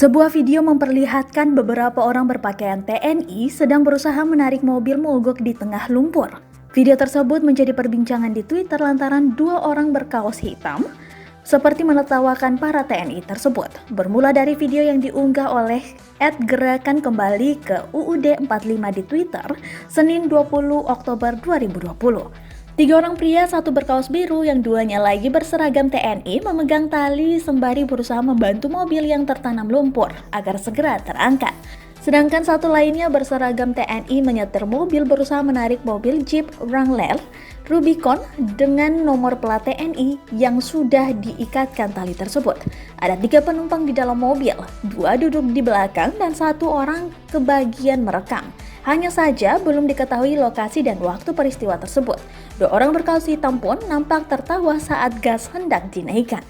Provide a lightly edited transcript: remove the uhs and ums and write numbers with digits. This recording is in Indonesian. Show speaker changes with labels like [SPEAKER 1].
[SPEAKER 1] Sebuah video memperlihatkan beberapa orang berpakaian TNI sedang berusaha menarik mobil mogok di tengah lumpur. Video tersebut menjadi perbincangan di Twitter lantaran dua orang berkaos hitam seperti menertawakan para TNI tersebut. Bermula dari video yang diunggah oleh @gerakan-kembali ke UUD 45 di Twitter, Senin 20 Oktober 2020. Tiga orang pria, satu berkaos biru, yang duanya lagi berseragam TNI, memegang tali sembari berusaha membantu mobil yang tertanam lumpur agar segera terangkat. Sedangkan satu lainnya berseragam TNI menyetir mobil berusaha menarik mobil Jeep Wrangler Rubicon dengan nomor plat TNI yang sudah diikatkan tali tersebut. Ada 3 penumpang di dalam mobil, 2 duduk di belakang dan 1 orang kebagian merekam. Hanya saja belum diketahui lokasi dan waktu peristiwa tersebut. 2 orang berkaos hitam pun nampak tertawa saat gas hendak dinaikkan.